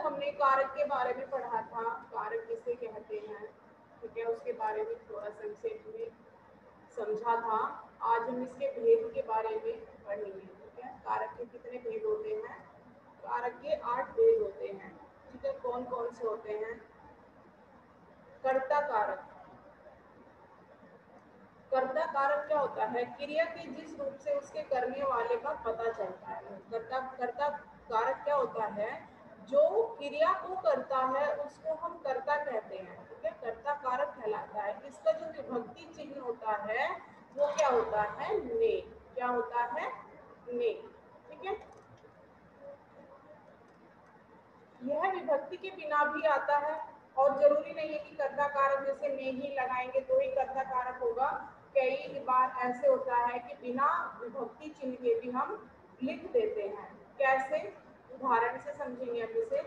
हमने कारक के बारे में पढ़ा था, कारक किसे कहते हैं, ठीक है, उसके बारे में थोड़ा संक्षेप में समझा था। आज हम इसके भेद के बारे में पढ़ेंगे। ठीक है, कारक के कितने भेद होते हैं? कारक के 8 भेद होते हैं। ठीक है, कौन कौन से होते हैं? कर्ता कारक। कर्ता कारक क्या होता है? क्रिया के जिस रूप से उसके करने वाले का पता चलता है। कर्ता कारक क्या होता है? जो क्रिया को करता है उसको हम कर्ता कहते हैं। ठीक है, कर्ता कारक कहलाता है। इसका जो विभक्ति चिन्ह होता है वो क्या होता है? ने। क्या होता है? ने। ठीक है, यह विभक्ति के बिना भी आता है और जरूरी नहीं है कि कर्ता कारक जैसे ने ही लगाएंगे तो ही कर्ता कारक होगा। कई बार ऐसे होता है कि बिना विभक्ति चिन्ह के भी हम लिख देते हैं। कैसे? उदाहरण से समझेंगे हम इसे।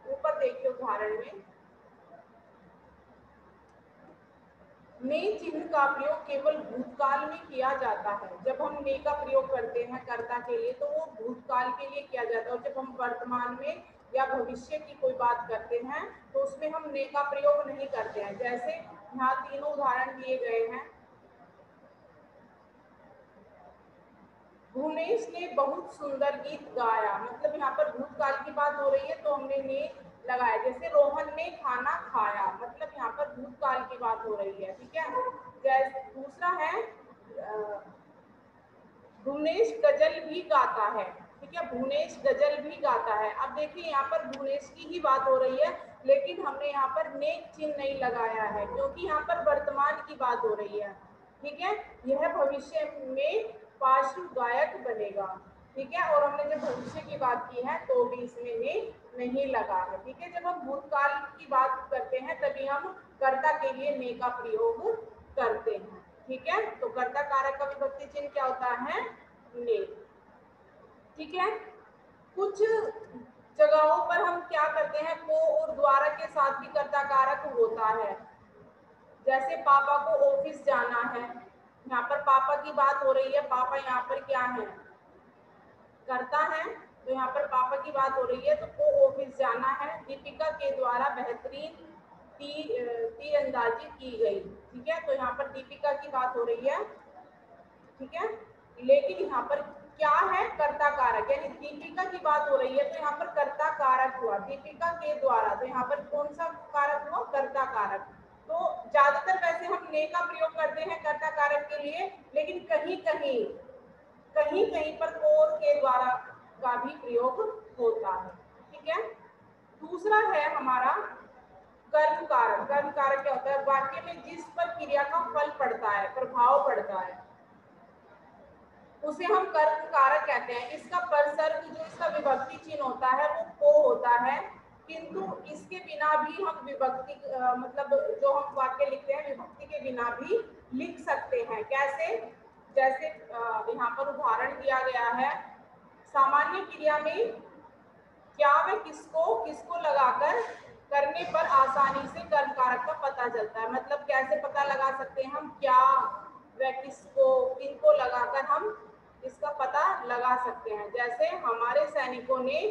ऊपर देखिए उदाहरण में, ने चिन्ह का प्रयोग केवल भूतकाल में किया जाता है। जब हम ने का प्रयोग करते हैं कर्ता के लिए तो वो भूतकाल के लिए किया जाता है, और जब हम वर्तमान में या भविष्य की कोई बात करते हैं तो उसमें हम ने का प्रयोग नहीं करते हैं। जैसे यहाँ तीनों उदाहरण दिए गए हैं। भुवनेश ने बहुत सुंदर गीत गाया, मतलब यहाँ पर भूतकाल की बात हो रही है तो हमने ने लगाया। जैसे रोहन ने खाना खाया, मतलब यहाँ पर भूतकाल की बात हो रही है। ठीक है, जैसे दूसरा है भुवनेश गजल भी गाता है। ठीक है, भुवनेश गजल भी गाता है। अब देखिए यहाँ पर भुवनेश की ही बात हो रही है, लेकिन हमने यहाँ पर ने चिन्ह नहीं लगाया है क्योंकि यहाँ पर वर्तमान की बात हो रही है। ठीक है, यह भविष्य में पार्श्व गायक बनेगा। ठीक है, और हमने जब भविष्य की बात की है तो भी इसमें ने नहीं लगा है। ठीक है, जब हम भूतकाल की बात करते हैं तभी हम कर्ता के लिए ने का प्रयोग करते हैं। ठीक है, तो कर्ता कारक का विभक्ति चिन्ह क्या होता है? ने। ठीक है, कुछ जगहों पर हम क्या करते हैं, को और द्वारा के साथ भी कर्ता कारक होता है। जैसे पापा को ऑफिस जाना है, यहाँ पर पापा की बात हो रही है। पापा यहाँ पर क्या है? करता है, तो यहाँ पर पापा की बात हो रही है तो को ऑफिस जाना है। दीपिका के द्वारा बेहतरीन तीरंदाजी की गई। ठीक है, तो यहाँ पर दीपिका की बात हो रही है। ठीक है, लेकिन यहाँ पर क्या है? कर्ता कारक, यानी दीपिका की बात हो रही है तो यहाँ पर कर्ता कारक हुआ। दीपिका के द्वारा, तो यहाँ पर कौन सा कारक हुआ? कर्ता कारक। तो ज्यादातर वैसे हम ने का प्रयोग करते हैं कर्ता कारक के लिए, लेकिन कहीं कहीं पर और के द्वारा का भी प्रयोग होता है। ठीक है, दूसरा है हमारा कर्म कारक। कर्म कारक क्या होता है? वाक्य में जिस पर क्रिया का फल पड़ता है, प्रभाव पड़ता है, उसे हम कर्म कारक कहते हैं। इसका परसर्ग, जो इसका विभक्ति चिन्ह होता है वो को होता है, किंतु इसके बिना भी हम विभक्ति मतलब जो हम वाक्य लिखते हैं विभक्ति के बिना भी लिख सकते हैं। कैसे? जैसे यहाँ पर उदाहरण दिया गया है, सामान्य क्रिया में क्या व किसको लगाकर करने पर आसानी से कर्म कारक का पता चलता है। मतलब कैसे पता लगा सकते हैं हम? क्या व किसको, किनको लगाकर हम इसका पता लगा सकते हैं। जैसे हमारे सैनिकों ने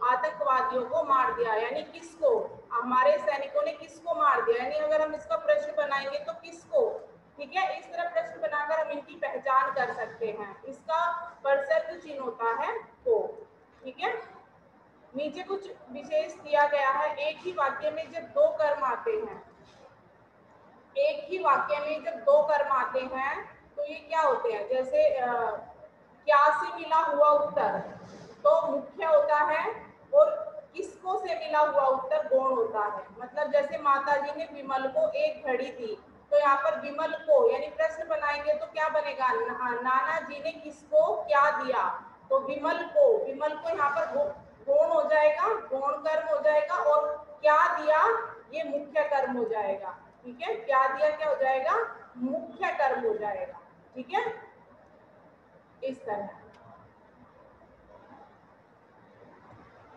आतंकवादियों को मार दिया, यानी किसको? हमारे सैनिकों ने किसको मार दिया, यानी अगर हम इसका प्रश्न बनाएंगे तो किसको। ठीक है, इस तरह प्रश्न बनाकर हम इनकी पहचान कर सकते हैं। इसका परसर्ग चिन्ह होता है को। ठीक है, नीचे कुछ विशेष दिया गया है। एक ही वाक्य में जब दो कर्म आते हैं, एक ही वाक्य में जब दो कर्म आते हैं तो ये क्या होते हैं? जैसे क्या से मिला हुआ उत्तर तो मुख्य होता है, और किसको से मिला हुआ उत्तर गौण होता है। मतलब जैसे माता जी ने विमल को एक घड़ी दी, तो यहाँ पर विमल को, यानी प्रश्न बनाएंगे तो क्या बनेगा? नाना जी ने किसको क्या दिया, तो विमल को यहाँ पर गौण हो जाएगा, गौण कर्म हो जाएगा, और क्या दिया ये मुख्य कर्म हो जाएगा। ठीक है, क्या दिया क्या हो जाएगा? मुख्य कर्म हो जाएगा। ठीक है, इस तरह।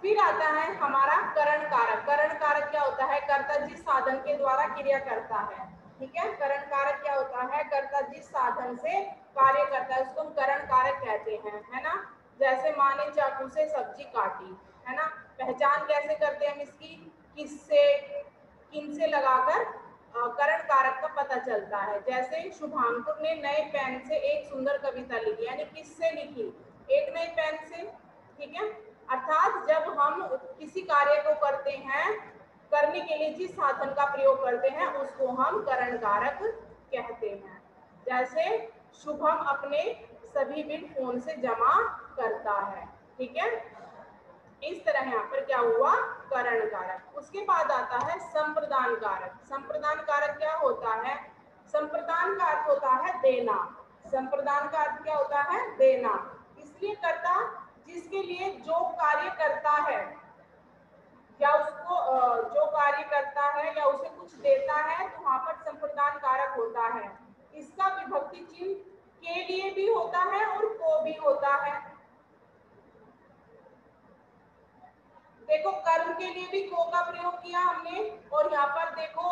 फिर आता है हमारा करण कारक। करण कारक क्या होता है? कर्ता जिस साधन के द्वारा क्रिया करता है। ठीक है, करण कारक क्या होता है? कर्ता जिस साधन से कार्य करता है उसको हम करण कारक कहते हैं, है ना। जैसे माँ ने चाकू से सब्जी काटी, है ना। पहचान कैसे करते हैं हम इसकी, किससे, किन से लगाकर करण कारक का पता चलता है। जैसे शुभांकुर ने नए पेन से एक सुंदर कविता लिखी, यानी किससे लिखी, एक नए पेन से, ठीक है। अर्थात जब हम किसी कार्य को करते हैं, करने के लिए जिस साधन का प्रयोग करते हैं उसको हम करण कारक कहते हैं। जैसे शुभम अपने सभी बिल फोन से जमा करता है, ठीक है। इस तरह यहाँ पर क्या हुआ, करण कारक। उसके बाद आता है संप्रदान कारक। संप्रदान कारक क्या होता है, संप्रदान का अर्थ होता है देना। संप्रदान का अर्थ क्या होता है, देना। इसलिए करता जिसके लिए जो कार्य करता है या उसको जो कार्य करता है या उसे कुछ देता है, तो वहां पर संप्रदान कारक होता है। इसका विभक्ति चिन्ह के लिए भी होता है और को भी होता है। देखो कर्म के लिए भी को का प्रयोग किया हमने, और यहाँ पर देखो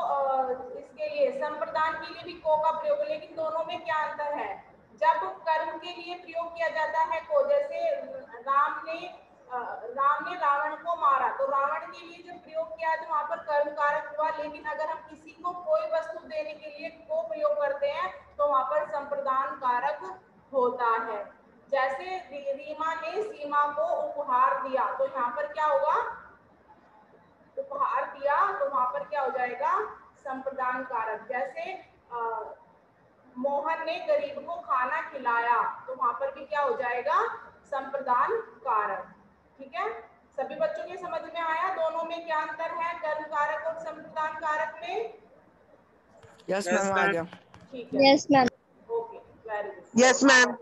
इसके लिए संप्रदान के लिए भी को का प्रयोग, लेकिन दोनों में क्या अंतर है। जब कर्म के लिए प्रयोग किया जाता है को, जैसे राम ने रावण को मारा, तो रावण के लिए जब प्रयोग किया तो वहां पर कर्म कारक हुआ। लेकिन अगर हम किसी को कोई वस्तु देने के लिए को प्रयोग करते हैं तो वहां पर संप्रदान कारक होता है। जैसे रीमा ने सीमा को उपहार दिया, तो यहाँ पर क्या होगा, उपहार दिया, तो वहां पर क्या हो जाएगा, संप्रदान कारक। जैसे मोहन ने गरीब को खाना खिलाया, तो वहां पर भी क्या हो जाएगा, संप्रदान कारक। ठीक है, सभी बच्चों के समझ में आया दोनों में क्या अंतर है, कर्म कारक और संप्रदान कारक में। यस मैम, आ गया। ठीक है, yes ma'am. Okay, very good. Yes ma'am.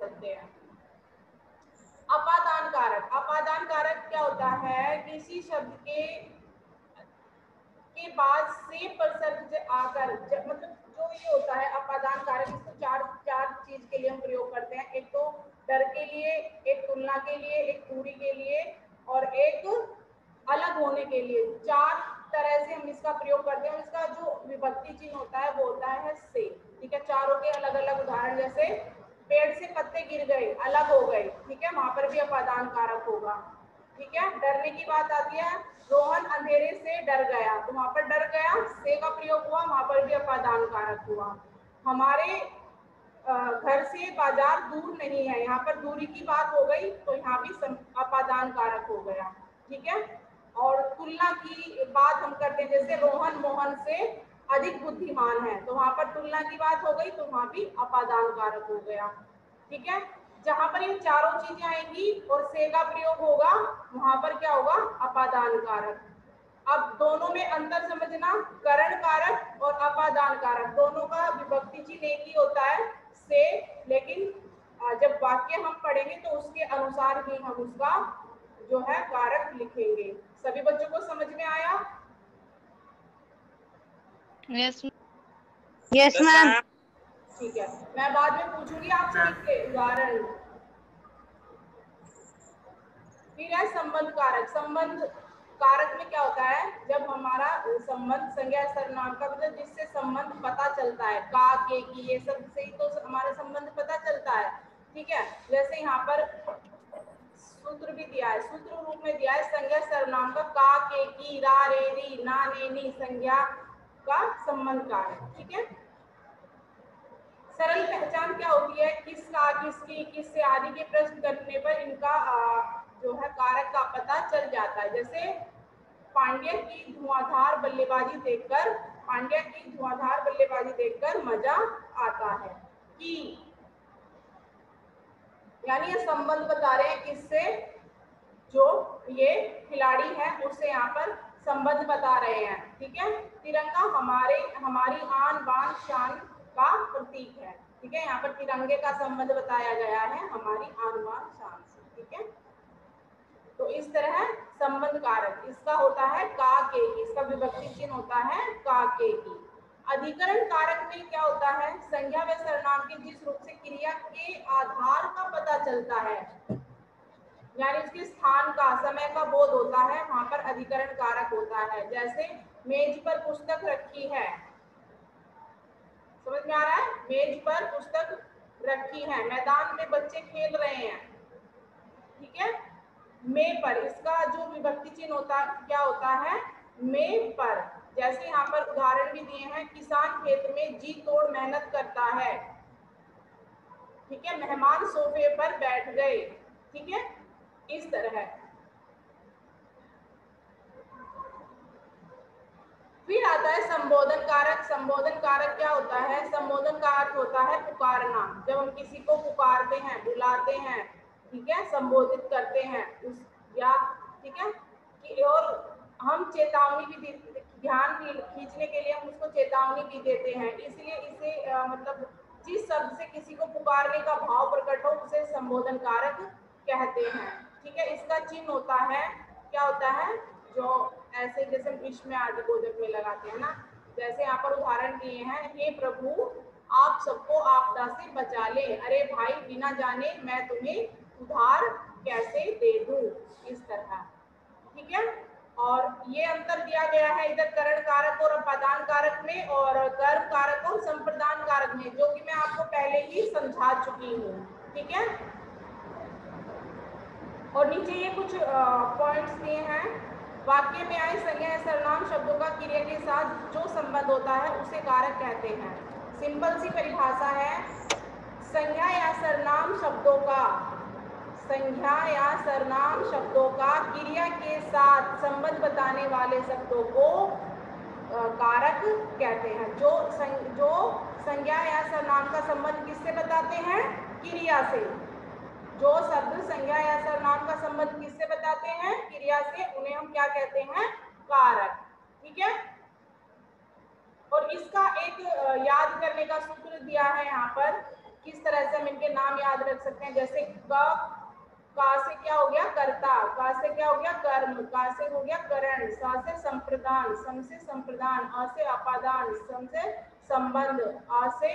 अपादान कारक। अपादान कारक क्या होता है, किसी शब्द के बाद से प्रसर्ग आकर, मतलब जो ये होता है अपादान कारक, इसको चार चीज के लिए हम प्रयोग करते हैं। एक तो डर के लिए, एक तुलना के लिए, एक दूरी के लिए और एक अलग होने के लिए। चार तरह से हम इसका प्रयोग करते हैं। इसका जो विभक्ति चिन्ह होता है वो होता है से। ठीक है, चारों के अलग अलग उदाहरण, जैसे पेड़ से पत्ते गिर गए, अलग हो गए, ठीक है, वहां पर भी अपादान कारक होगा। ठीक है, डरने की बात आती है, रोहन अंधेरे से डर गया, तो वहां पर डर गया से का प्रयोग हुआ, वहां पर भी अपादान कारक हुआ। हमारे घर से बाजार दूर नहीं है, यहाँ पर दूरी की बात हो गई, तो यहाँ भी अपादान कारक हो गया। ठीक है, और तुलना की बात हम करते हैं, जैसे रोहन मोहन से अधिक बुद्धिमान है, तो वहां पर तुलना की बात हो गई, तो वहां भी अपादान कारक हो गया। ठीक है, जहां पर ये चारों चीजें आएंगी और से का प्रयोग होगा, वहां पर क्या होगा, अपादान कारक। अब दोनों में अंतर समझना, करण कारक और अपादान कारक, दोनों का विभक्ति चिन्ह एक ही होता है से, लेकिन जब वाक्य हम पढ़ेंगे तो उसके अनुसार ही हम उसका जो है कारक लिखेंगे। सभी बच्चों को समझ में आया? Yes yes ma'am. ठीक है, मैं बाद में पूछूंगी आपसे इसके उदाहरण। फिर है संबंध कारक। संबंध कारक में क्या होता है, जब हमारा संबंध संज्ञा सर्वनाम का, मतलब जिससे संबंध पता चलता है, का के की, ये सब से ही तो हमारा संबंध पता चलता है। ठीक है, जैसे यहाँ पर सूत्र भी दिया है, सूत्र रूप में दिया है संज्ञा सर्वनाम का, का के की, रा रे री, ना ने नी, संज्ञा का संबंध कारक। ठीक है, सरल पहचान क्या होती है, किसका, किसकी, किससे आदि के प्रश्न करने पर इनका जो है कारक का पता चल जाता है। जैसे पांड्या की धुआंधार बल्लेबाजी देखकर, पांड्या की धुआंधार बल्लेबाजी देखकर मजा आता है, कि यानी ये संबंध बता रहे हैं किससे, जो ये खिलाड़ी है उससे यहाँ पर संबंध बता रहे हैं। ठीक है, तिरंगा हमारी आन बान शान का प्रतीक है। ठीक है, यहाँ पर तिरंगे का संबंध बताया गया है हमारी आन बान शान से। ठीक है, तो इस तरह संबंध कारक इसका होता है का के की, इसका विभक्ति चिन्ह होता है का के की। अधिकरण कारक में क्या होता है, संज्ञा व सर्वनाम के जिस रूप से क्रिया के आधार का पता चलता है, यानी उसके स्थान का, समय का बोध होता है, वहां पर अधिकरण कारक होता है। जैसे मेज पर पुस्तक रखी है, समझ में आ रहा है, मेज पर पुस्तक रखी है, मैदान में बच्चे खेल रहे हैं। ठीक है, में पर, इसका जो विभक्ति चिन्ह होता क्या होता है, में पर। जैसे यहाँ पर उदाहरण भी दिए हैं, किसान खेत में जी तोड़ मेहनत करता है, ठीक है, मेहमान सोफे पर बैठ गए, ठीक है, इस तरह। फिर आता है संबोधन कारक। संबोधन कारक क्या होता है, संबोधन का अर्थ होता है पुकारना। जब हम किसी को पुकारते हैं, बुलाते हैं, ठीक है, संबोधित करते हैं उस, या ठीक है कि, और हम चेतावनी भी ध्यान खींचने के लिए हम उसको चेतावनी भी देते हैं, इसलिए इसे मतलब जिस शब्द से किसी को पुकारने का भाव प्रकट हो उसे संबोधन कारक कहते हैं, ठीक है। इसका चिन्ह होता है, क्या होता है, जो ऐसे जैसे विश्व में आदि बोधक में लगाते हैं ना, जैसे यहाँ पर उदाहरण दिए हैं, हे प्रभु आप सबको आपदा से बचा ले, अरे भाई बिना जाने मैं तुम्हें उधार कैसे दे दूं, इस तरह, ठीक है। और ये अंतर दिया गया है इधर करण कारक और अपादान कारक में, और कर्म कारक और संप्रदान कारक में, जो कि मैं आपको पहले ही समझा चुकी हूँ, ठीक है। और नीचे ये कुछ पॉइंट्स दिए हैं। वाक्य में आए संज्ञा या सर्वनाम शब्दों का क्रिया के साथ जो संबंध होता है उसे कारक कहते हैं। सिंपल सी परिभाषा है, संज्ञा या सर्वनाम शब्दों का, संज्ञा या सर्वनाम शब्दों का क्रिया के साथ संबंध बताने वाले शब्दों को कारक कहते हैं। जो संज्ञा या सर्वनाम का संबंध किससे बताते हैं, क्रिया से। जो शब्द संज्ञा या सर्वनाम का संबंध किससे बताते हैं, क्रिया से, उन्हें हम क्या कहते हैं, कारक, ठीक है। और इसका एक याद करने का सूत्र दिया है यहाँ पर, किस तरह से हम इनके नाम याद रख सकते हैं। जैसे का से क्या हो गया, कर्ता, का से क्या हो गया, कर्म, का से हो गया करण, सा से संप्रदान, सम से संप्रदान, अ से अपादान, सम से संबंध, आ से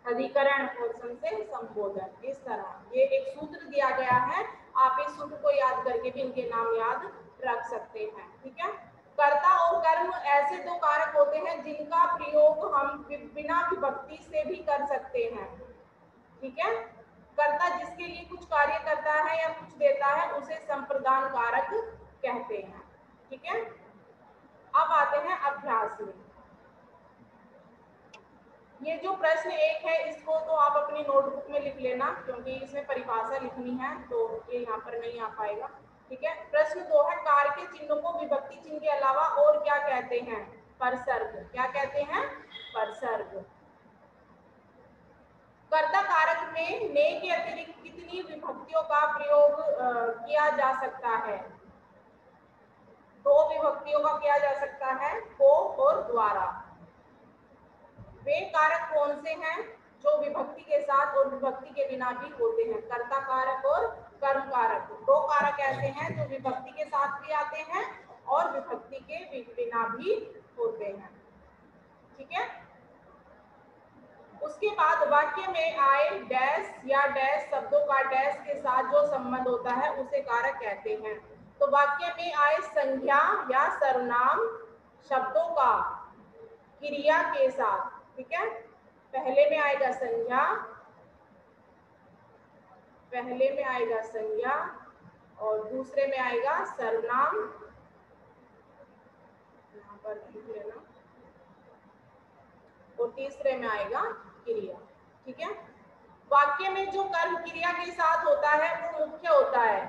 अधिकरण और सम से संबोधन। इस तरह ये एक सूत्र दिया गया है, आप इस सूत्र को याद करके भी इनके नाम याद रख सकते हैं, ठीक है। कर्ता और कर्म ऐसे दो कारक होते हैं जिनका प्रयोग हम बिना विभक्ति से भी कर सकते हैं, ठीक है। कर्ता जिसके लिए कुछ कार्य करता है या कुछ देता है उसे संप्रदान कारक कहते हैं, ठीक है। अब आते हैं अभ्यास में। ये जो प्रश्न 1 है इसको तो आप अपनी नोटबुक में लिख लेना, क्योंकि इसमें परिभाषा लिखनी है तो ये यहाँ पर नहीं आ पाएगा, ठीक है। प्रश्न 2 है, कार के चिन्हों को विभक्ति चिन्ह के अलावा और क्या कहते हैं, परसर्ग। क्या कहते हैं, परसर्ग। कर्ता कारक में ने के अतिरिक्त कितनी विभक्तियों का प्रयोग किया जा सकता है, 2 विभक्तियों का किया जा सकता है, को और द्वारा। वे कारक कौन से हैं जो विभक्ति के साथ और विभक्ति के बिना भी होते हैं, कर्ता कारक और कर्म कारक। 2 कारक ऐसे हैं जो विभक्ति के साथ भी आते हैं और विभक्ति के बिना भी होते हैं, ठीक है। उसके बाद वाक्य में आए डैश या डैश शब्दों का डैश के साथ जो संबंध होता है उसे कारक कहते हैं। तो वाक्य में आए संज्ञा या सर्वनाम शब्दों का क्रिया के साथ, ठीक है, पहले में आएगा संज्ञा, पहले में आएगा संज्ञा और दूसरे में आएगा सर्वनाम, यहाँ पर लिख लेना, और तीसरे में आएगा क्रिया, ठीक है। वाक्य में जो कर्म क्रिया के साथ होता है वो मुख्य होता है।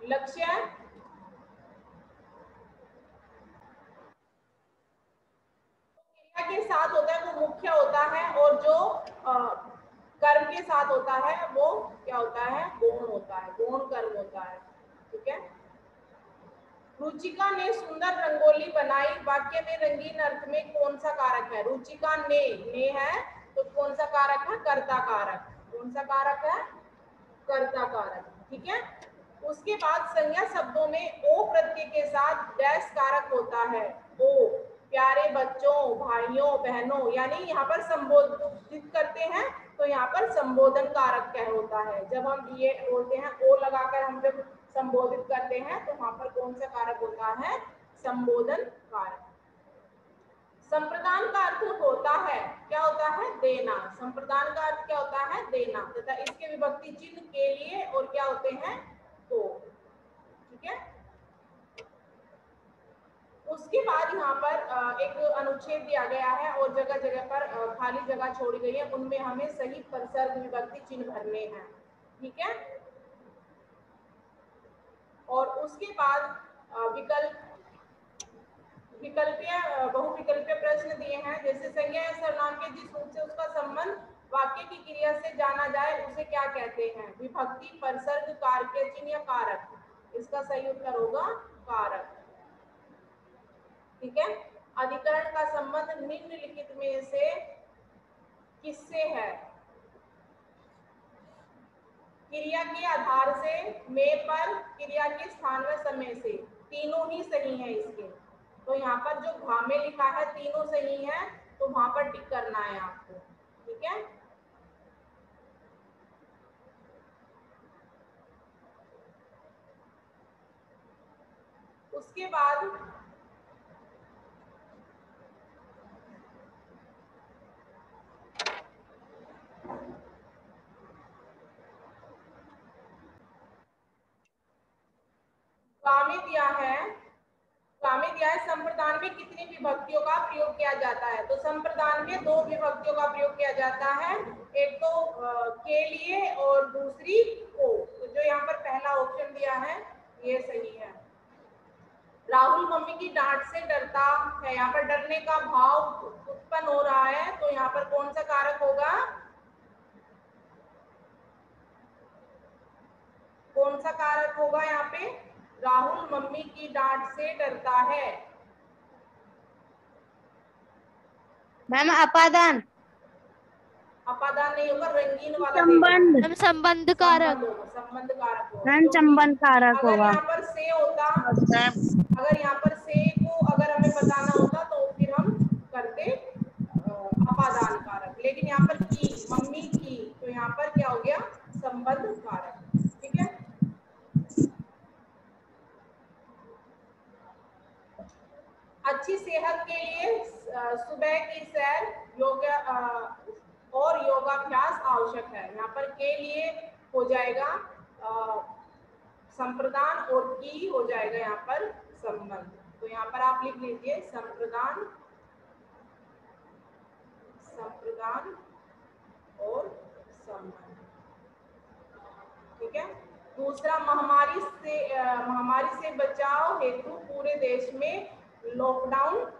लक्ष्य के साथ होता है वो मुख्य होता है, और जो कर्म के साथ होता है वो क्या होता है, गौण होता है, गौण कर्म होता है, ठीक है। रुचिका ने सुंदर रंगोली बनाई, वाक्य में रंगीन अर्थ में कौन सा कारक है, रुचिका ने है तो कौन सा कारक है, कर्ता कारक। कौन सा कारक है, कर्ता कारक, ठीक है। उसके बाद संज्ञा शब्दों में ओ प्रत्यय के साथ डैश कारक होता है, ओ, प्यारे बच्चों, भाइयों बहनों, यानी यहाँ पर संबोधित करते हैं तो यहाँ पर संबोधन कारक क्या होता है। जब हम ये बोलते हैं ओ लगाकर हम जब संबोधित करते हैं तो वहां पर कौन सा कारक होता है, संबोधन कारक। संप्रदान का अर्थ होता है, क्या होता है, देना। संप्रदान का अर्थ क्या होता है, देना, तथा इसके विभक्ति चिन्ह के लिए और क्या होते हैं, को। ठीक है। उसके बाद यहाँ पर एक अनुच्छेद दिया गया है और जगह जगह पर खाली जगह छोड़ी गई है, उनमें हमें सही परसर्ग विभक्ति चिन्ह भरने हैं। ठीक है। और उसके बाद विकल्पीय बहुविकल्पीय प्रश्न दिए हैं, जैसे संज्ञा या सर्वनाम के जिस रूप से उसका संबंध वाक्य की क्रिया से जाना जाए उसे क्या कहते हैं, विभक्ति, परसर्ग, कारक चिन्ह या कारक। इसका सही उत्तर होगा कारक। ठीक है। अधिकरण का संबंध निम्नलिखित में से किससे है, क्रिया के आधार से, में पर, क्रिया के स्थान व समय से। तीनों ही सही है इसके। तो यहाँ पर जो घ में लिखा है तीनों सही है, तो वहां पर टिक करना है आपको। ठीक है। उसके बाद में दिया है संप्रदान में कितनी विभक्तियों का प्रयोग किया जाता है। तो संप्रदान में 2 विभक्तियों का प्रयोग किया जाता है, एक तो के लिए और दूसरी को। तो जो यहाँ पर पहला ऑप्शन दिया है ये सही है। राहुल मम्मी की डांट से डरता है, यहाँ पर डरने का भाव उत्पन्न हो रहा है, तो यहाँ पर कौन सा कारक होगा, कौन सा कारक होगा यहाँ पे, राहुल मम्मी की डांट से डरता है। मैम अपादान। अपादान नहीं होगा, रंगीन वाला संबंध। देखना। मैम संबंध कारक। संबंध कारक होगा। मैम संबंध कारक अगर होगा। यहाँ पर से होता, अगर यहाँ पर से को अगर हमें बताना होता तो फिर हम करते अपादान कारक, लेकिन यहाँ पर की, मम्मी की, तो यहाँ पर क्या हो गया, संबंध कारक। ठीक है। अच्छी सेहत के लिए सुबह की सैर, और योगाभ्यास आवश्यक है। यहाँ पर के लिए हो जाएगा संप्रदान और की हो जाएगा यहाँ पर संबंध। तो यहाँ पर आप लिख लीजिए संप्रदान और संबंध। ठीक है। दूसरा, महामारी से बचाव हेतु पूरे देश में लॉकडाउन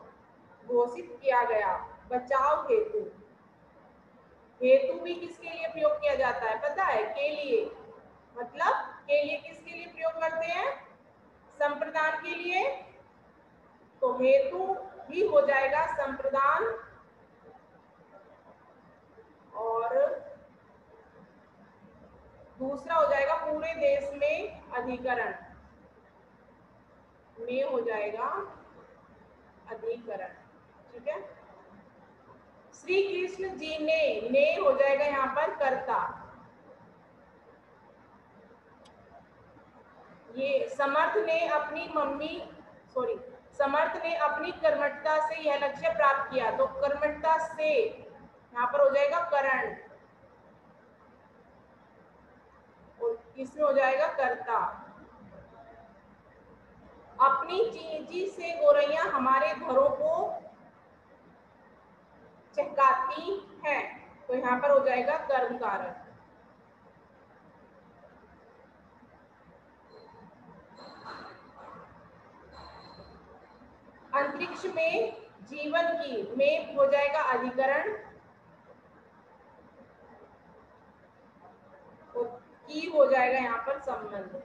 घोषित किया गया। बचाव हेतु, हेतु भी किसके लिए प्रयोग किया जाता है पता है, के लिए। मतलब के लिए किसके लिए प्रयोग करते हैं, संप्रदान के लिए। तो हेतु भी हो जाएगा संप्रदान और दूसरा हो जाएगा पूरे देश में अधिकरण, में हो जाएगा अधिकरण। ठीक है। श्री कृष्ण जी ने हो जाएगा यहाँ पर कर्ता। ये समर्थ ने अपनी कर्मठता से यह लक्ष्य प्राप्त किया। तो कर्मठता से यहाँ पर हो जाएगा करण और इसमें हो जाएगा कर्ता। अपनी चींची से गोरैया हमारे घरों को चहकाती हैं। तो यहाँ पर हो जाएगा कर्म कारक। अंतरिक्ष में जीवन की, में हो जाएगा अधिकरण और की हो जाएगा यहाँ पर संबंध,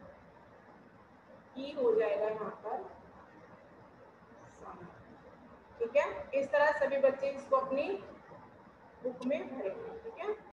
की हो जाएगा यहाँ पर संबंध। ठीक है। इस तरह सभी बच्चे इसको अपनी बुक में भरेंगे। ठीक है।